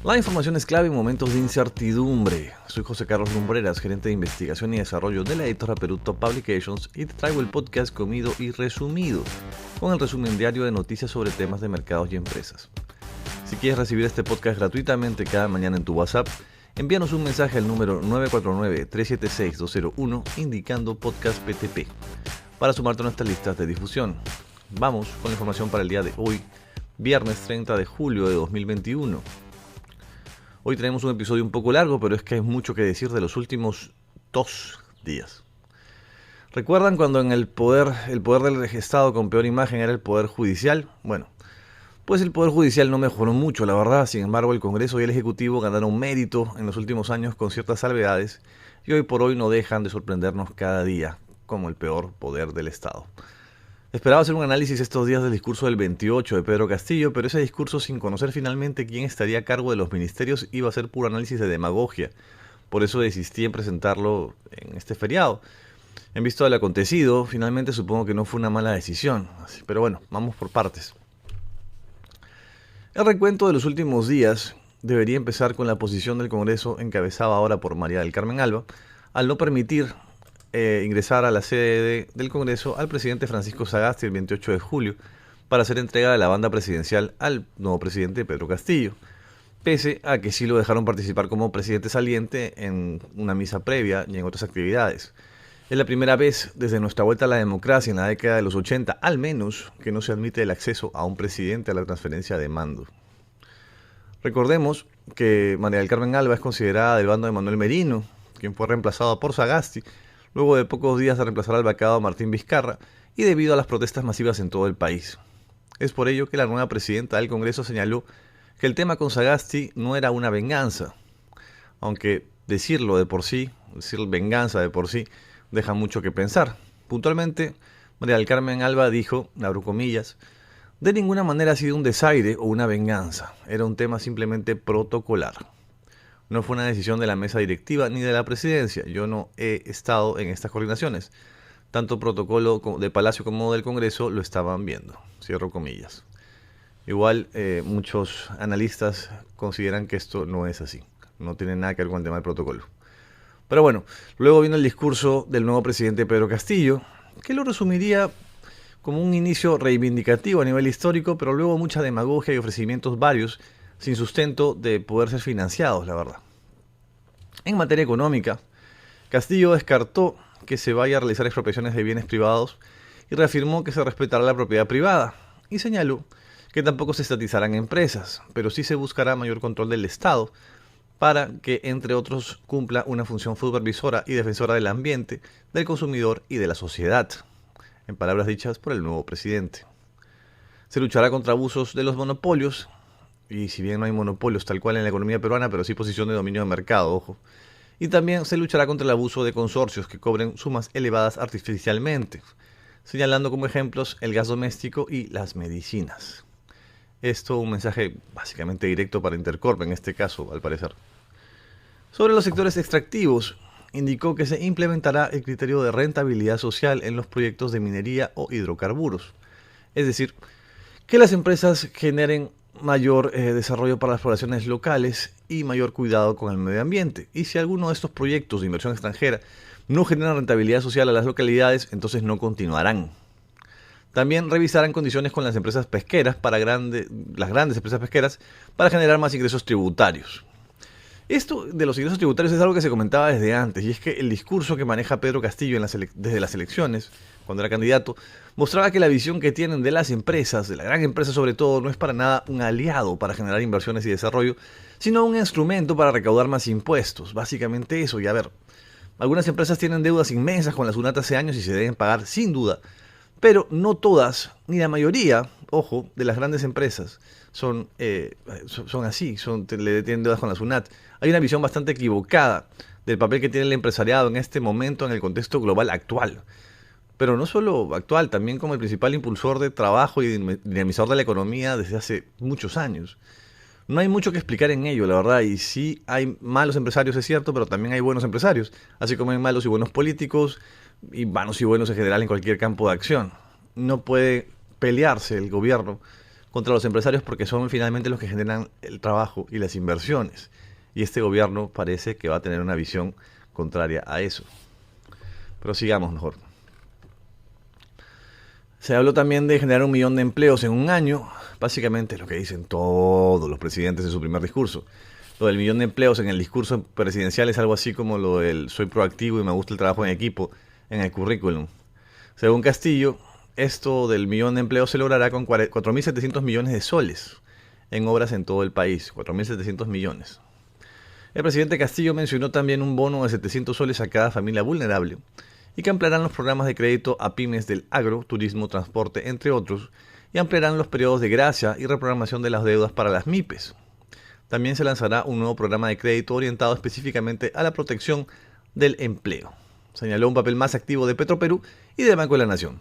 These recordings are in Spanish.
La información es clave en momentos de incertidumbre. Soy José Carlos Lumbreras, gerente de investigación y desarrollo de la editora Perú Top Publications, y te traigo el podcast Comido y Resumido, con el resumen diario de noticias sobre temas de mercados y empresas. Si quieres recibir este podcast gratuitamente cada mañana en tu WhatsApp, envíanos un mensaje al número 949-376-201 indicando Podcast PTP para sumarte a nuestras listas de difusión. Vamos con la información para el día de hoy, viernes 30 de julio de 2021. Hoy tenemos un episodio un poco largo, pero es que hay mucho que decir de los últimos 2 días. ¿Recuerdan cuando en el poder del Estado con peor imagen era el Poder Judicial? Bueno, pues el Poder Judicial no mejoró mucho, la verdad. Sin embargo, el Congreso y el Ejecutivo ganaron mérito en los últimos años con ciertas salvedades y hoy por hoy no dejan de sorprendernos cada día como el peor poder del Estado. Esperaba hacer un análisis estos días del discurso del 28 de Pedro Castillo, pero ese discurso, sin conocer finalmente quién estaría a cargo de los ministerios, iba a ser puro análisis de demagogia. Por eso desistí en presentarlo en este feriado. En vista de lo acontecido, finalmente supongo que no fue una mala decisión. Pero bueno, vamos por partes. El recuento de los últimos días debería empezar con la posición del Congreso, encabezada ahora por María del Carmen Alba, al no permitir ingresar a la sede del Congreso al presidente Francisco Sagasti el 28 de julio para hacer entrega de la banda presidencial al nuevo presidente Pedro Castillo, pese a que sí lo dejaron participar como presidente saliente en una misa previa y en otras actividades. Es la primera vez desde nuestra vuelta a la democracia en la década de los 80, al menos, que no se admite el acceso a un presidente a la transferencia de mando. Recordemos que María del Carmen Alba es considerada del bando de Manuel Merino, quien fue reemplazado por Sagasti, luego de pocos días de reemplazar al vacado Martín Vizcarra y debido a las protestas masivas en todo el país. Es por ello que la nueva presidenta del Congreso señaló que el tema con Sagasti no era una venganza, aunque decir venganza de por sí, deja mucho que pensar. Puntualmente, María del Carmen Alba dijo, abro comillas, de ninguna manera ha sido un desaire o una venganza, era un tema simplemente protocolar. No fue una decisión de la mesa directiva ni de la presidencia. Yo no he estado en estas coordinaciones. Tanto protocolo de Palacio como del Congreso lo estaban viendo. Cierro comillas. Igual muchos analistas consideran que esto no es así. No tiene nada que ver con el tema del protocolo. Pero bueno, luego vino el discurso del nuevo presidente Pedro Castillo, que lo resumiría como un inicio reivindicativo a nivel histórico, pero luego mucha demagogia y ofrecimientos varios sin sustento de poder ser financiados, la verdad. En materia económica, Castillo descartó que se vaya a realizar expropiaciones de bienes privados y reafirmó que se respetará la propiedad privada y señaló que tampoco se estatizarán empresas, pero sí se buscará mayor control del Estado para que, entre otros, cumpla una función supervisora y defensora del ambiente, del consumidor y de la sociedad, en palabras dichas por el nuevo presidente. Se luchará contra abusos de los monopolios. Y si bien no hay monopolios tal cual en la economía peruana, pero sí posición de dominio de mercado, ojo. Y también se luchará contra el abuso de consorcios que cobren sumas elevadas artificialmente, señalando como ejemplos el gas doméstico y las medicinas. Esto un mensaje básicamente directo para Intercorp en este caso, al parecer. Sobre los sectores extractivos, indicó que se implementará el criterio de rentabilidad social en los proyectos de minería o hidrocarburos. Es decir, que las empresas generen mayor desarrollo para las poblaciones locales y mayor cuidado con el medio ambiente. Y si alguno de estos proyectos de inversión extranjera no generan rentabilidad social a las localidades, entonces no continuarán. También revisarán condiciones con las empresas pesqueras las grandes empresas pesqueras para generar más ingresos tributarios. Esto de los ingresos tributarios es algo que se comentaba desde antes, y es que el discurso que maneja Pedro Castillo desde las elecciones, cuando era candidato, mostraba que la visión que tienen de las empresas, de la gran empresa sobre todo, no es para nada un aliado para generar inversiones y desarrollo, sino un instrumento para recaudar más impuestos. Básicamente eso. Y a ver, algunas empresas tienen deudas inmensas con la SUNAT hace años y se deben pagar sin duda, pero no todas, ni la mayoría, ojo, de las grandes empresas son así, le tienen deudas con la SUNAT. Hay una visión bastante equivocada del papel que tiene el empresariado en este momento en el contexto global actual. Pero no solo actual, también como el principal impulsor de trabajo y dinamizador de la economía desde hace muchos años. No hay mucho que explicar en ello, la verdad, y sí hay malos empresarios, es cierto, pero también hay buenos empresarios, así como hay malos y buenos políticos, y vanos y buenos en general en cualquier campo de acción. No puede pelearse el gobierno contra los empresarios porque son finalmente los que generan el trabajo y las inversiones. Y este gobierno parece que va a tener una visión contraria a eso. Pero sigamos mejor. Se habló también de generar 1 millón de empleos en un año. Básicamente lo que dicen todos los presidentes en su primer discurso. Lo del 1 millón de empleos en el discurso presidencial es algo así como lo del soy proactivo y me gusta el trabajo en equipo en el currículum. Según Castillo, esto del 1 millón de empleos se logrará con 4.700 millones de soles en obras en todo el país. 4.700 millones. El presidente Castillo mencionó también un bono de 700 soles a cada familia vulnerable y que ampliarán los programas de crédito a pymes del agro, turismo, transporte, entre otros, y ampliarán los periodos de gracia y reprogramación de las deudas para las MIPES. También se lanzará un nuevo programa de crédito orientado específicamente a la protección del empleo. Señaló un papel más activo de Petroperú y del Banco de la Nación.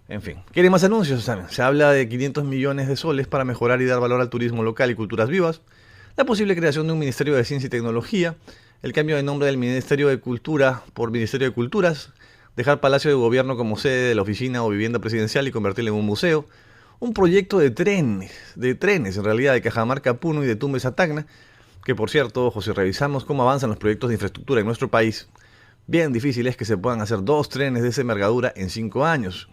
En fin, ¿quieren más anuncios? Se habla de 500 millones de soles para mejorar y dar valor al turismo local y culturas vivas, la posible creación de un Ministerio de Ciencia y Tecnología, el cambio de nombre del Ministerio de Cultura por Ministerio de Culturas, dejar Palacio de Gobierno como sede de la oficina o vivienda presidencial y convertirlo en un museo, un proyecto de trenes en realidad de Cajamarca a Puno y de Tumbes a Tacna, que por cierto, ojo, si revisamos cómo avanzan los proyectos de infraestructura en nuestro país, bien difícil es que se puedan hacer 2 trenes de esa envergadura en 5 años.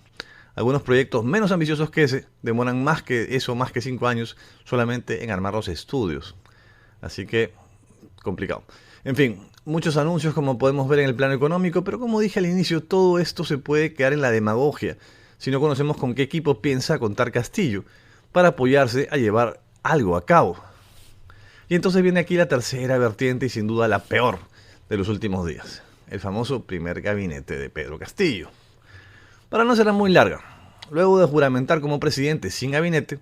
Algunos proyectos menos ambiciosos que ese demoran más que 5 años solamente en armar los estudios. Así que, complicado. En fin, muchos anuncios como podemos ver en el plano económico, pero como dije al inicio, todo esto se puede quedar en la demagogia si no conocemos con qué equipo piensa contar Castillo para apoyarse a llevar algo a cabo. Y entonces viene aquí la tercera vertiente y sin duda la peor de los últimos días, el famoso primer gabinete de Pedro Castillo. Para no ser muy larga, luego de juramentar como presidente sin gabinete,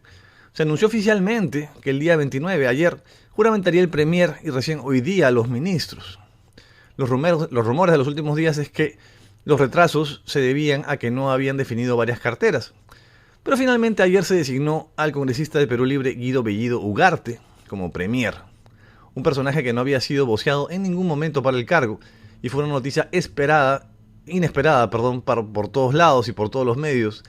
se anunció oficialmente que el día 29, ayer, juramentaría el premier y recién hoy día los ministros. Los rumores de los últimos días es que los retrasos se debían a que no habían definido varias carteras. Pero finalmente ayer se designó al congresista de Perú Libre Guido Bellido Ugarte como premier. Un personaje que no había sido voceado en ningún momento para el cargo y fue una noticia inesperada, por todos lados y por todos los medios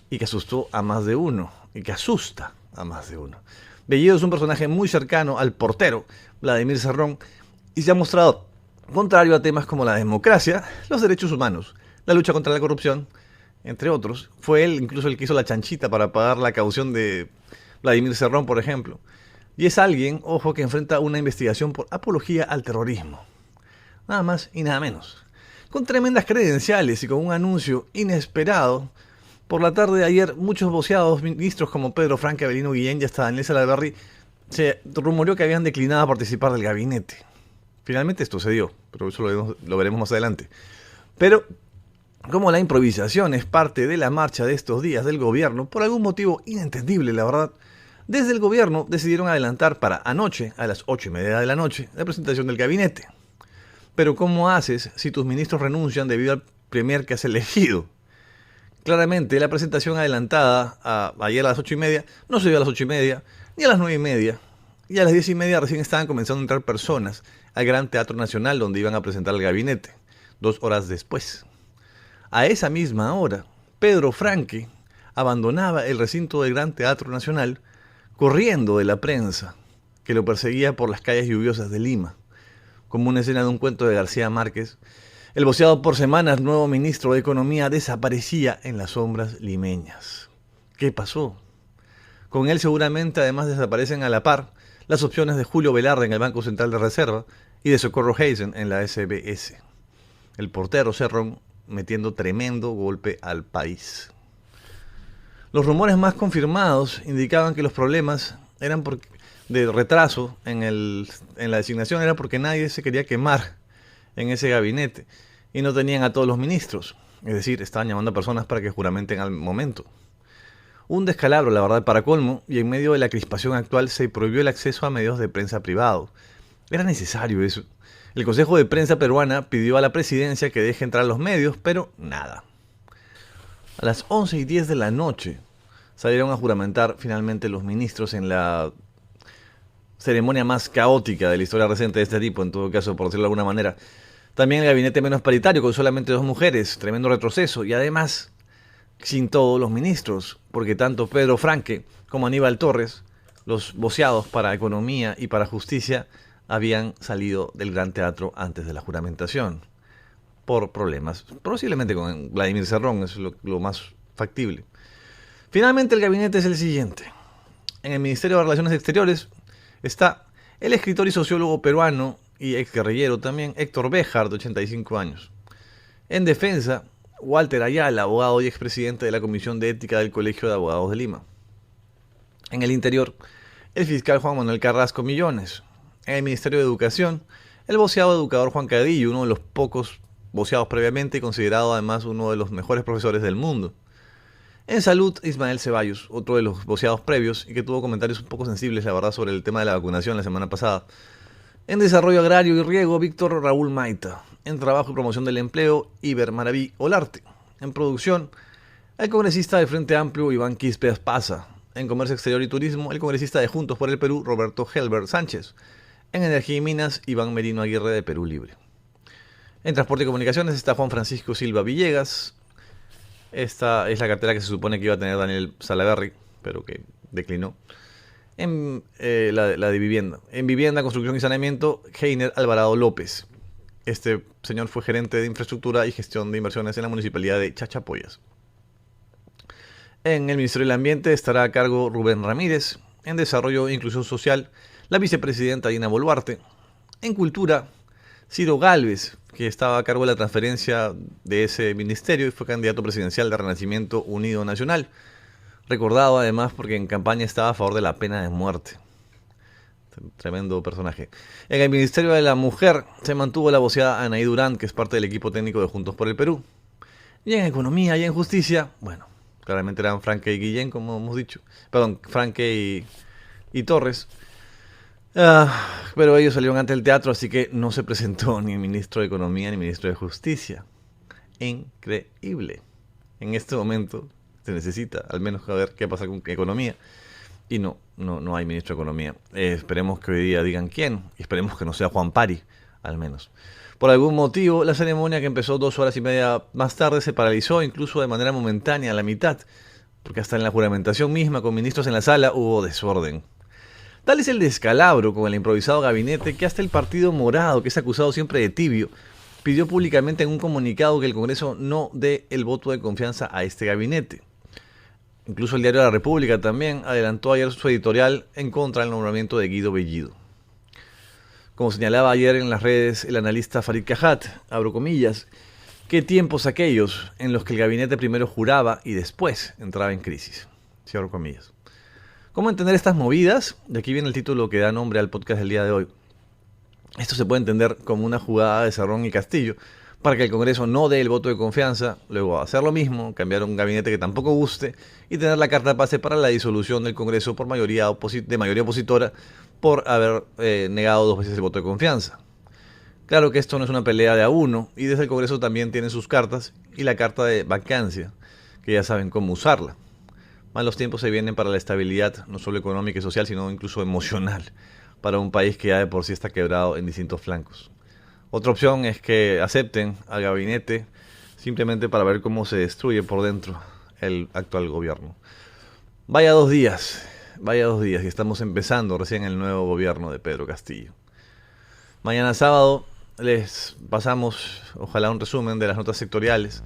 y que asustó a más de uno y que asusta a más de uno. Bellido es un personaje muy cercano al portero, Vladimir Cerrón, y se ha mostrado contrario a temas como la democracia, los derechos humanos, la lucha contra la corrupción, entre otros. Fue él incluso el que hizo la chanchita para pagar la caución de Vladimir Cerrón, por ejemplo. Y es alguien, ojo, que enfrenta una investigación por apología al terrorismo. Nada más y nada menos. Con tremendas credenciales y con un anuncio inesperado. Por la tarde de ayer, muchos voceados ministros como Pedro Franque, Avelino Guillén y hasta Daniel Salaverry se rumoreó que habían declinado a participar del gabinete. Finalmente esto se dio, pero eso lo veremos más adelante. Pero, como la improvisación es parte de la marcha de estos días del gobierno, por algún motivo inentendible, la verdad, desde el gobierno decidieron adelantar para anoche, a las 8:30 de la noche, la presentación del gabinete. Pero ¿cómo haces si tus ministros renuncian debido al premier que has elegido? Claramente, la presentación adelantada ayer a las 8:30 no se dio a las 8:30, ni a las 9:30, y a las 10:30 recién estaban comenzando a entrar personas al Gran Teatro Nacional donde iban a presentar el gabinete, 2 horas después. A esa misma hora, Pedro Franque abandonaba el recinto del Gran Teatro Nacional corriendo de la prensa que lo perseguía por las calles lluviosas de Lima. Como una escena de un cuento de García Márquez, el voceado por semanas nuevo ministro de Economía desaparecía en las sombras limeñas. ¿Qué pasó? Con él seguramente además desaparecen a la par las opciones de Julio Velarde en el Banco Central de Reserva y de Socorro Hazen en la SBS. El portero Cerrón metiendo tremendo golpe al país. Los rumores más confirmados indicaban que los problemas eran de retraso en la designación era porque nadie se quería quemar en ese gabinete y no tenían a todos los ministros. Es decir, estaban llamando a personas para que juramenten al momento. Un descalabro, la verdad, para colmo, y en medio de la crispación actual se prohibió el acceso a medios de prensa privados. Era necesario eso. El Consejo de Prensa Peruana pidió a la presidencia que deje entrar a los medios, pero nada. A las 11:10 de la noche salieron a juramentar finalmente los ministros en la ceremonia más caótica de la historia reciente de este tipo, en todo caso, por decirlo de alguna manera. También el gabinete menos paritario, con solamente 2 mujeres, tremendo retroceso, y además sin todos los ministros, porque tanto Pedro Franque como Aníbal Torres, los voceados para Economía y para Justicia, habían salido del Gran Teatro antes de la juramentación, por problemas, posiblemente con Vladimir Cerrón, es lo más factible. Finalmente el gabinete es el siguiente. En el Ministerio de Relaciones Exteriores está el escritor y sociólogo peruano y exguerrillero también, Héctor Béjar, de 85 años. En Defensa, Walter Ayala, abogado y expresidente de la Comisión de Ética del Colegio de Abogados de Lima. En el Interior, el fiscal Juan Manuel Carrasco Millones. En el Ministerio de Educación, el voceado educador Juan Cadillo, uno de los pocos voceados previamente y considerado además uno de los mejores profesores del mundo. En Salud, Ismael Ceballos, otro de los voceados previos y que tuvo comentarios un poco sensibles, la verdad, sobre el tema de la vacunación la semana pasada. En Desarrollo Agrario y Riego, Víctor Raúl Maita. En Trabajo y Promoción del Empleo, Iber Maraví Olarte. En Producción, el congresista del Frente Amplio, Iván Quispe Aspaza. En Comercio Exterior y Turismo, el congresista de Juntos por el Perú, Roberto Helber Sánchez. En Energía y Minas, Iván Merino Aguirre de Perú Libre. En Transporte y Comunicaciones está Juan Francisco Silva Villegas. Esta es la cartera que se supone que iba a tener Daniel Salaverry, pero que declinó. En la de Vivienda. En Vivienda, Construcción y Saneamiento, Heiner Alvarado López. Este señor fue gerente de Infraestructura y Gestión de Inversiones en la Municipalidad de Chachapoyas. En el Ministerio del Ambiente estará a cargo Rubén Ramírez. En Desarrollo e Inclusión Social, la vicepresidenta Dina Boluarte. En Cultura, Ciro Gálvez, que estaba a cargo de la transferencia de ese ministerio y fue candidato presidencial de Renacimiento Unido Nacional. Recordado además porque en campaña estaba a favor de la pena de muerte. Tremendo personaje. En el Ministerio de la Mujer se mantuvo la voceada Anaí Durán, que es parte del equipo técnico de Juntos por el Perú. Y en Economía y en Justicia, bueno, claramente eran Franque y Guillén, como hemos dicho. Perdón, Franque y Torres. Pero ellos salieron ante el teatro, así que no se presentó ni ministro de Economía ni ministro de Justicia. Increíble. En este momento se necesita al menos saber qué pasa con Economía. Y no hay ministro de Economía. Esperemos que hoy día digan quién. Y esperemos que no sea Juan Pari, al menos. Por algún motivo, la ceremonia, que empezó 2 horas y media más tarde, se paralizó incluso de manera momentánea a la mitad. Porque hasta en la juramentación misma, con ministros en la sala, hubo desorden. Tal es el descalabro con el improvisado gabinete que hasta el Partido Morado, que es acusado siempre de tibio, pidió públicamente en un comunicado que el Congreso no dé el voto de confianza a este gabinete. Incluso el diario La República también adelantó ayer su editorial en contra del nombramiento de Guido Bellido. Como señalaba ayer en las redes el analista Farid Cajat, abro comillas, qué tiempos aquellos en los que el gabinete primero juraba y después entraba en crisis. Cierro comillas. ¿Cómo entender estas movidas? De aquí viene el título que da nombre al podcast del día de hoy. Esto se puede entender como una jugada de Cerrón y Castillo para que el Congreso no dé el voto de confianza, luego hacer lo mismo, cambiar un gabinete que tampoco guste y tener la carta pase para la disolución del Congreso por mayoría opositora por haber negado 2 veces el voto de confianza. Claro que esto no es una pelea de a uno y desde el Congreso también tienen sus cartas y la carta de vacancia, que ya saben cómo usarla. Malos tiempos se vienen para la estabilidad, no solo económica y social, sino incluso emocional, para un país que ya de por sí está quebrado en distintos flancos. Otra opción es que acepten al gabinete simplemente para ver cómo se destruye por dentro el actual gobierno. Vaya 2 días y estamos empezando recién el nuevo gobierno de Pedro Castillo. Mañana sábado les pasamos, ojalá, un resumen de las notas sectoriales,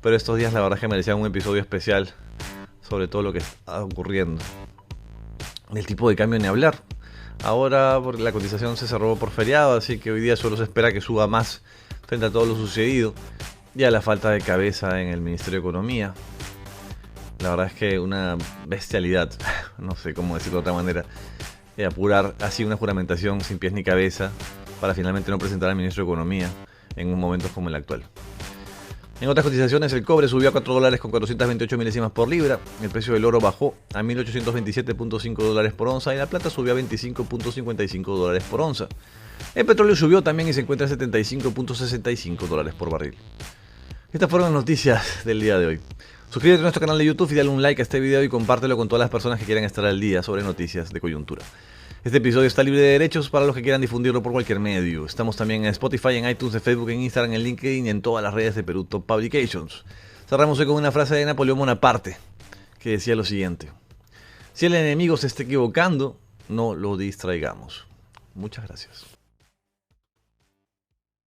pero estos días la verdad es que merecían un episodio especial sobre todo lo que está ocurriendo. Del tipo de cambio ni hablar. Ahora porque la cotización se cerró por feriado, así que hoy día solo se espera que suba más frente a todo lo sucedido y a la falta de cabeza en el Ministerio de Economía. La verdad es que una bestialidad, no sé cómo decirlo de otra manera, de apurar así una juramentación sin pies ni cabeza para finalmente no presentar al Ministro de Economía en un momento como el actual. En otras cotizaciones, el cobre subió a $4 con 428 milésimas por libra, el precio del oro bajó a $1.827.5 por onza y la plata subió a $25.55 por onza. El petróleo subió también y se encuentra a $75.65 por barril. Estas fueron las noticias del día de hoy. Suscríbete a nuestro canal de YouTube y dale un like a este video y compártelo con todas las personas que quieran estar al día sobre noticias de coyuntura. Este episodio está libre de derechos para los que quieran difundirlo por cualquier medio. Estamos también en Spotify, en iTunes, en Facebook, en Instagram, en LinkedIn y en todas las redes de Perú Top Publications. Cerramos hoy con una frase de Napoleón Bonaparte que decía lo siguiente: si el enemigo se está equivocando, no lo distraigamos. Muchas gracias.